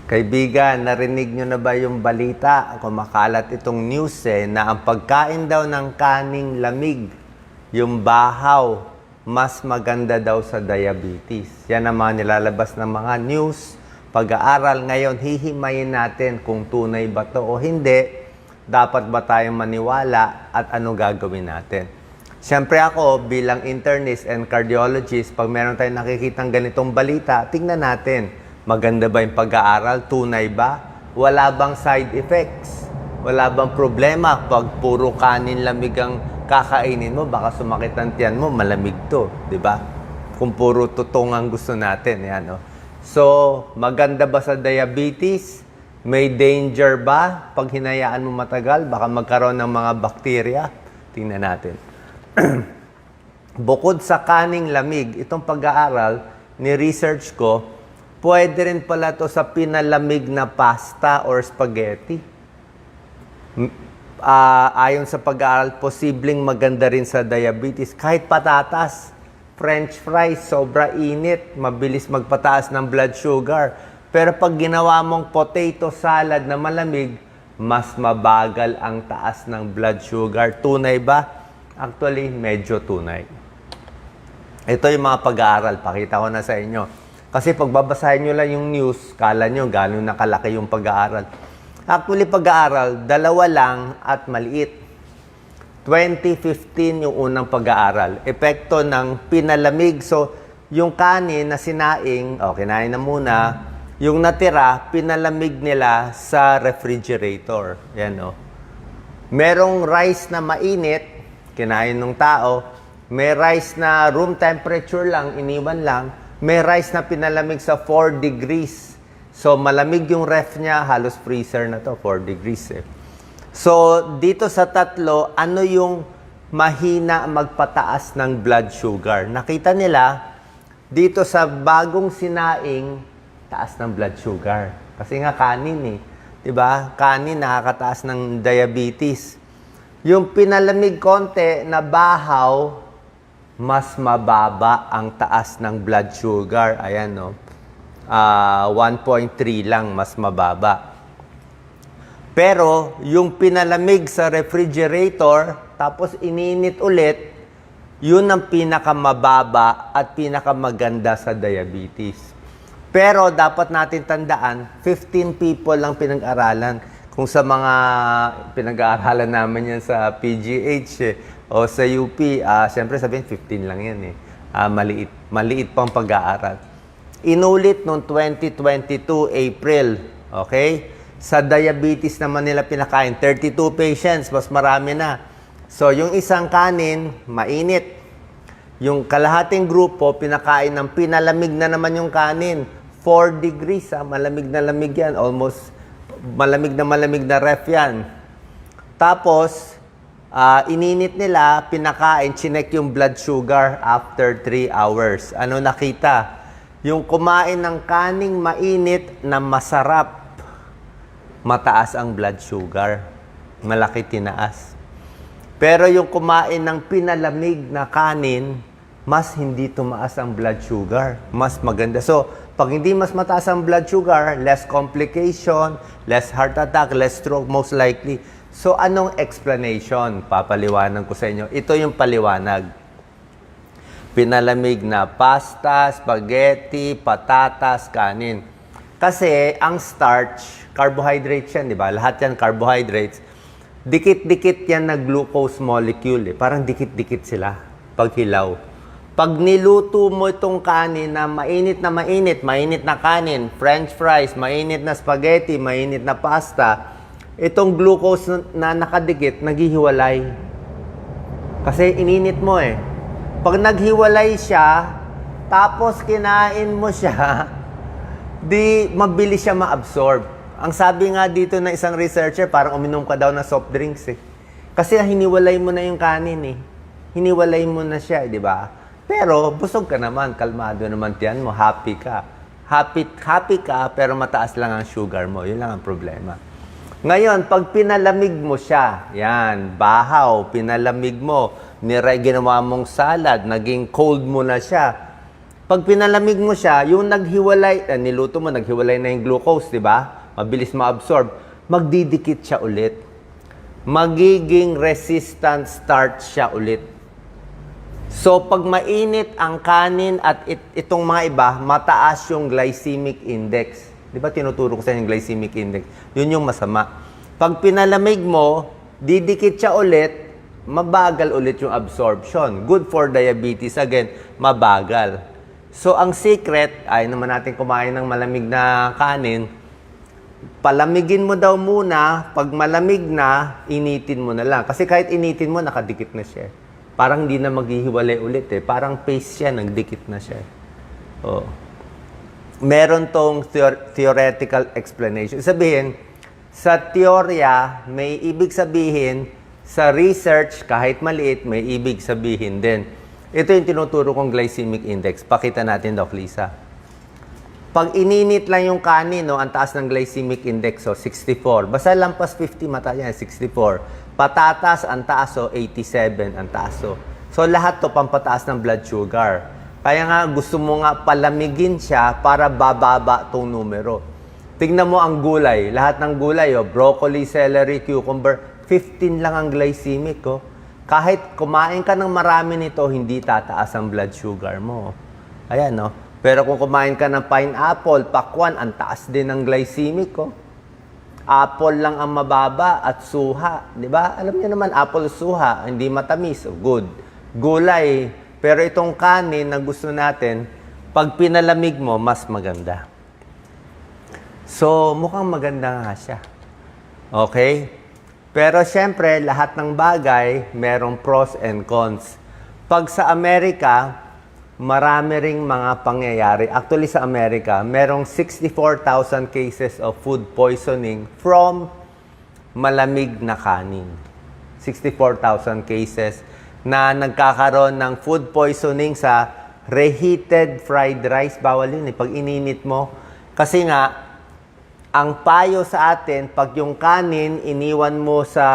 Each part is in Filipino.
Kaibigan, narinig nyo na ba yung balita? Kumakalat itong news na ang pagkain daw ng kaning lamig, yung bahaw, mas maganda daw sa diabetes. Yan ang mga nilalabas ng mga news. Pag-aaral ngayon, hihimayin natin kung tunay ba to o hindi. Dapat ba tayong maniwala at ano gagawin natin? Siyempre ako, bilang internist and cardiologist, pag meron tayong nakikitang ganitong balita, tingnan natin. Maganda ba yung pag-aaral? Tunay ba? Wala bang side effects? Wala bang problema pag puro kanin lamig ang kakainin mo? Baka sumakit ang tiyan mo, malamig to, di ba? Kung puro tutong ang gusto natin, yan, no? So, maganda ba sa diabetes? May danger ba pag hinayaan mo matagal? Baka magkaroon ng mga bakterya? Tingnan natin. Bukod sa kaning lamig, itong pag-aaral, ni-research ko, pwede rin pala to sa pinalamig na pasta or spaghetti. Ayon sa pag-aaral, posibleng maganda rin sa diabetes. Kahit patatas, french fries, sobra init, mabilis magpataas ng blood sugar. Pero pag ginawa mong potato salad na malamig, mas mabagal ang taas ng blood sugar. Tunay ba? Actually, medyo tunay. Ito yung mga pag-aaral. Pakita ko na sa inyo. Kasi pag babasahin nyo lang yung news, kala nyo gano'n nakalaki yung pag-aaral. Actually, pag-aaral, dalawa lang at maliit. 2015 yung unang pag-aaral. Epekto ng pinalamig. So, yung kanin na sinaing, kinain na muna. Yung natira, pinalamig nila sa refrigerator. Yan, Merong rice na mainit, kinain ng tao. May rice na room temperature lang, iniwan lang. May rice na pinalamig sa 4 degrees. So, malamig yung ref niya. Halos freezer na to, 4 degrees. So, dito sa tatlo, ano yung mahina magpataas ng blood sugar? Nakita nila, dito sa bagong sinaing, taas ng blood sugar. Kasi nga kanin Diba? Kanin nakakataas ng diabetes. Yung pinalamig konti na bahaw, mas mababa ang taas ng blood sugar. Ayan, 1.3 lang, mas mababa. Pero, yung pinalamig sa refrigerator, tapos ininit ulit, yun ang pinakamababa at pinakamaganda sa diabetes. Pero, dapat natin tandaan, 15 people lang pinag-aralan. Kung sa mga pinag-aaralan naman yan sa PGH, o sa UP, siyempre sabihin 15 lang yan maliit. Maliit pang pag-aaral. Inulit noong 2022, April. Okay? Sa diabetes naman nila pinakain. 32 patients, mas marami na. So, yung isang kanin, mainit. Yung kalahating grupo, pinakain ng pinalamig na naman yung kanin. 4 degrees, malamig na lamig yan. Almost malamig na ref yan. Tapos, ininit nila, pinakain, chinek yung blood sugar after 3 hours. Ano nakita? Yung kumain ng kaning mainit na masarap, mataas ang blood sugar. Malaki tinaas. Pero yung kumain ng pinalamig na kanin, mas hindi tumaas ang blood sugar. Mas maganda. So, pag hindi mas mataas ang blood sugar, less complication, less heart attack, less stroke, most likely. So, anong explanation? Papaliwanag ko sa inyo. Ito yung paliwanag. Pinalamig na pasta, spaghetti, patatas, kanin. Kasi, ang starch, carbohydrates yan, di ba? Lahat yan carbohydrates. Dikit-dikit yan na glucose molecule. Parang dikit-dikit sila pag hilaw. Pag niluto mo itong kanin na mainit na kanin, french fries, mainit na spaghetti, mainit na pasta, itong glucose na nakadikit, naghihiwalay. Kasi ininit mo Pag naghiwalay siya, tapos kinain mo siya, di mabilis siya ma-absorb. Ang sabi nga dito ng isang researcher, parang uminom ka daw ng soft drinks Kasi hiniwalay mo na yung kanin Hiniwalay mo na siya, di ba? Pero busog ka naman, kalmado naman tiyan mo, happy ka. Happy ka, pero mataas lang ang sugar mo. Yun lang ang problema. Ngayon, pag pinalamig mo siya, yan, bahaw, pinalamig mo, ginawa mong salad, naging cold mo na siya, Pag pinalamig mo siya, yung naghiwalay, niluto mo, naghiwalay na yung glucose, di ba? Mabilis ma-absorb. Magdidikit siya ulit. Magiging resistant starch siya ulit. So, pag mainit ang kanin at itong mga iba, mataas yung glycemic index. Di ba tinuturo ko sa yung glycemic index? Yun yung masama. Pag pinalamig mo, didikit siya ulit, mabagal ulit yung absorption. Good for diabetes. Again, mabagal. So, ang secret, ay naman natin kumain ng malamig na kanin, palamigin mo daw muna, pag malamig na, initin mo na lang. Kasi kahit initin mo, nakadikit na siya. Parang hindi na maghihiwalay ulit eh. Parang paste siya, nagdikit na siya. Oh. Meron tong theoretical explanation. Sabihin, sa teorya, may ibig sabihin, sa research, kahit maliit, may ibig sabihin din. Ito yung tinuturo kong glycemic index. Pakita natin, Doc Lisa. Pag ininit lang yung kanin, no, ang taas ng glycemic index, so 64. Basta lampas 50, mata yan, 64. Patatas, ang taas, so 87 ang taas. So lahat to pampataas ng blood sugar. Kaya nga, gusto mo nga palamigin siya para bababa tong numero. Tignan mo ang gulay. Lahat ng gulay, broccoli, celery, cucumber, 15 lang ang glycemic. Kahit kumain ka ng marami nito, hindi tataas ang blood sugar mo. Ayan, no? Pero kung kumain ka ng pineapple, pakwan, ang taas din ng glycemic. Apple lang ang mababa at suha. Di ba? Alam niyo naman, apple suha, hindi matamis. Good. Gulay. Pero itong kanin na gusto natin, pag pinalamig mo, mas maganda. So, mukhang maganda nga siya. Okay? Pero siyempre, lahat ng bagay, merong pros and cons. Pag sa Amerika, marami ring mga pangyayari. Actually, sa Amerika, merong 64,000 cases of food poisoning from malamig na kanin. 64,000 cases na nagkakaroon ng food poisoning sa reheated fried rice. Bawal yun pag ininit mo. Kasi nga, ang payo sa atin, pag yung kanin iniwan mo sa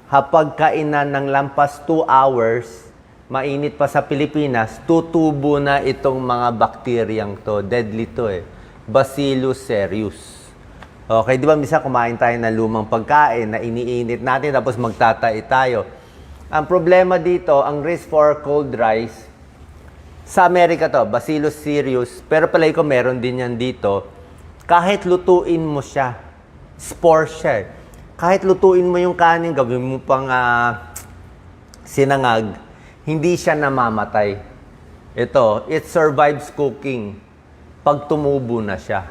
hapagkainan ng lampas 2 hours, mainit pa sa Pilipinas, tutubo na itong mga bakteryang to. Deadly to Bacillus cereus. Okay, di ba misa kumain tayo ng lumang pagkain na iniinit natin tapos magtatai tayo. Ang problema dito, ang risk for cold rice, sa Amerika to, Bacillus cereus, pero palay ko meron din yan dito, kahit lutuin mo siya, spore siya. Kahit lutuin mo yung kanin, gawin mo pang sinangag, hindi siya namamatay. Ito, it survives cooking pag tumubo na siya.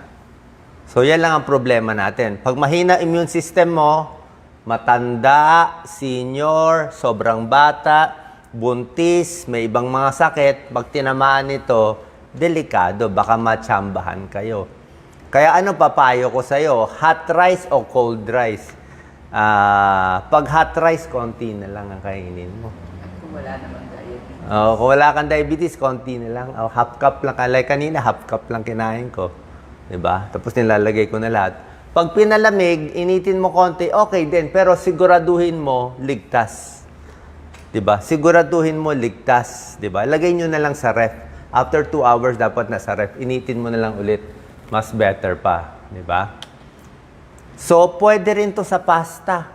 So, yan lang ang problema natin. Pag mahina immune system mo, matanda, senior, sobrang bata, buntis, may ibang mga sakit, pag tinamaan ito, delikado, baka matsambahan kayo. Kaya ano papayo ko sa'yo? Hot rice o cold rice? Pag hot rice, konti na lang ang kainin mo. Wala naman diabetes. Kung wala kang diabetes, konti na lang. Half cup lang. Like kanina, half cup lang kinain ko. Diba? Tapos nilalagay ko na lahat. Pag pinalamig, initin mo konti, okay din. Pero siguraduhin mo, ligtas. Diba? Siguraduhin mo, ligtas. Diba? Lagay nyo na lang sa ref. After 2 hours, dapat nasa ref. Initin mo na lang ulit. Mas better pa. Diba? So, pwede rin to sa pasta.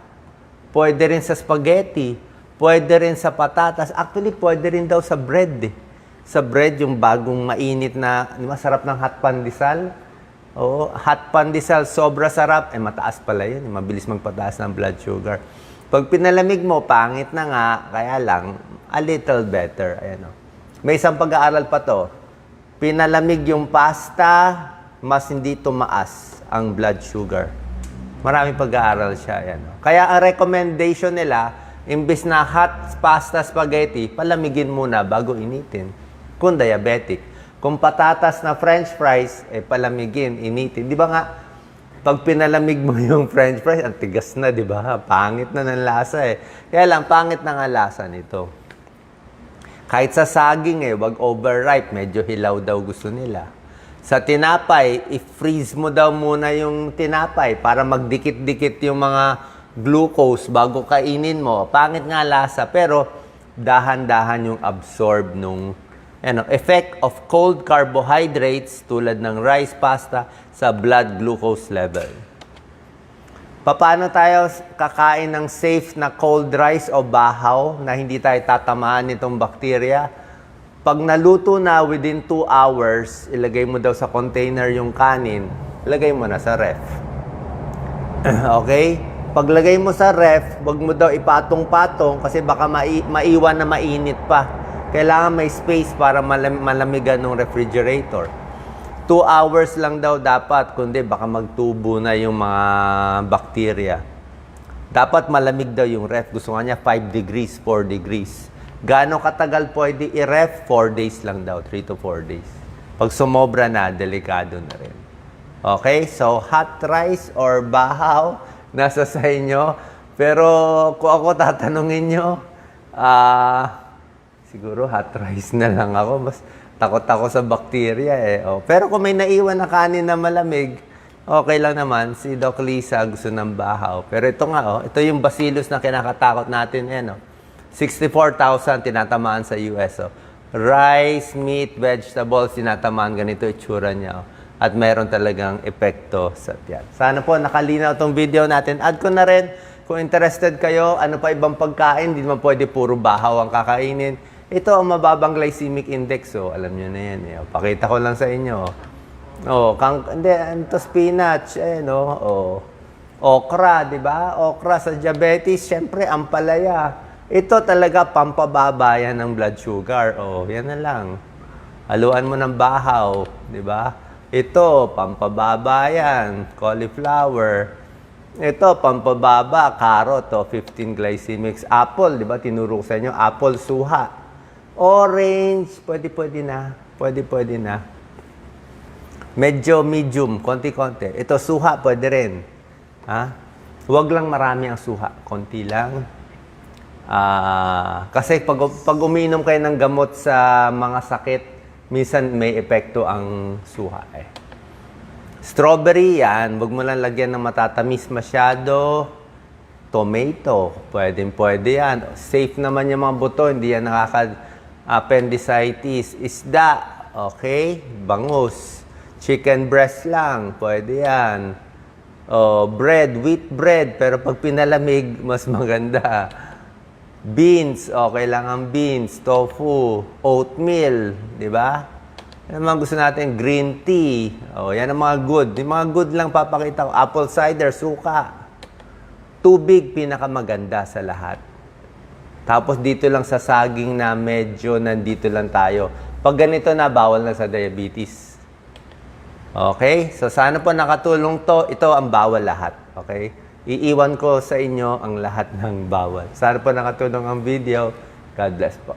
Pwede rin sa spaghetti. Pwede rin sa patatas. Actually, pwede rin daw sa bread. Sa bread, yung bagong mainit na, masarap ng hot pandesal. Oo, hot pandesal, sobra sarap. Mataas pala yun. Mabilis magpataas ng blood sugar. Pag pinalamig mo, pangit na nga. Kaya lang, a little better. Ayan, may isang pag-aaral pa to. Pinalamig yung pasta, mas hindi tumaas ang blood sugar. Maraming pag-aaral siya. Ayan, kaya ang recommendation nila, imbis na hot pasta spaghetti, palamigin muna bago initin. Kung diabetic. Kung patatas na french fries, palamigin, initin. Di ba nga, pag pinalamig mo yung french fries, ang tigas na, di ba? Pangit na ng lasa Kaya lang, pangit na nga lasa nito. Kahit sa saging wag overripe, medyo hilaw daw gusto nila. Sa tinapay, i-freeze mo daw muna yung tinapay para magdikit-dikit yung mga glucose bago kainin mo. Pangit nga lasa, pero dahan-dahan yung absorb nung Effect of cold carbohydrates tulad ng rice, pasta sa blood glucose level. Paano tayo kakain ng safe na cold rice o bahaw na hindi tayo tatamaan nitong bakterya? Pag naluto na within 2 hours, ilagay mo daw sa container yung kanin, ilagay mo na sa ref. Okay? Paglagay mo sa ref, wag mo daw ipatong-patong kasi baka maiwan na mainit pa. Kailangan may space para malamigan ng refrigerator. 2 hours lang daw dapat, kundi baka magtubo na yung mga bakterya. Dapat malamig daw yung ref. Gusto nga niya 5 degrees, 4 degrees. Gaano katagal pwede i-ref? 4 days lang daw, 3 to 4 days. Pag sumobra na, delikado na rin. Okay? So, hot rice or bahaw, nasa sa inyo. Pero kung ako tatanungin nyo, siguro hot rice na lang ako. Mas takot ako sa bakterya eh. Oh. Pero kung may naiwan na kanin na malamig, okay lang naman. Si Doc Lisa gusto ng bahaw. Pero ito nga, ito yung bacillus na kinakatakot natin. 64,000 tinatamaan sa US. Rice, meat, vegetables, tinatamaan. Ganito itsura niya. At meron talagang epekto sa tiyan. Sana po nakalinaw itong video natin. Add ko na rin, kung interested kayo, ano pa ibang pagkain, hindi naman pwede puro bahaw ang kakainin. Ito ang mababang glycemic index. Alam nyo na yan. Pakita ko lang sa inyo. Ito spinach. Okra, di ba? Okra sa diabetes, syempre, ampalaya. Ito talaga pampababa yan ng blood sugar. Yan na lang. Haluan mo ng bahaw, di ba? Ito, pampababa yan. Cauliflower. Ito, pampababa. Carrot, 15 glycemics. Apple, di ba? Tinuro ko sa inyo. Apple, suha. Orange, pwede na. Pwede na. Medyo medium, konti-konti. Ito, suha, pwede rin. Huwag lang marami ang suha. Konti lang. Kasi pag uminom kayo ng gamot sa mga sakit, minsan may epekto ang suha Strawberry, yan. Huwag mo lang lagyan ng matatamis masyado. Tomato, pwede yan. Safe naman yung mga buto, hindi yan appendicitis. Isda, okay. Bangus. Chicken breast lang, pwede yan. Bread, wheat bread, pero pag pinalamig, mas maganda. Beans, okay lang ang beans, tofu, oatmeal, di ba? Yan ang mga gusto natin, green tea. Yan ang mga good. Yung mga good lang papakita ko. Apple cider, suka. Tubig, pinakamaganda sa lahat. Tapos dito lang sa saging na medyo nandito lang tayo. Pag ganito na, bawal na sa diabetes. Okay? So sana po nakatulong to. Ito ang bawal lahat. Okay? Iiwan ko sa inyo ang lahat ng bawal. Sana po nakatulong ang video. God bless po.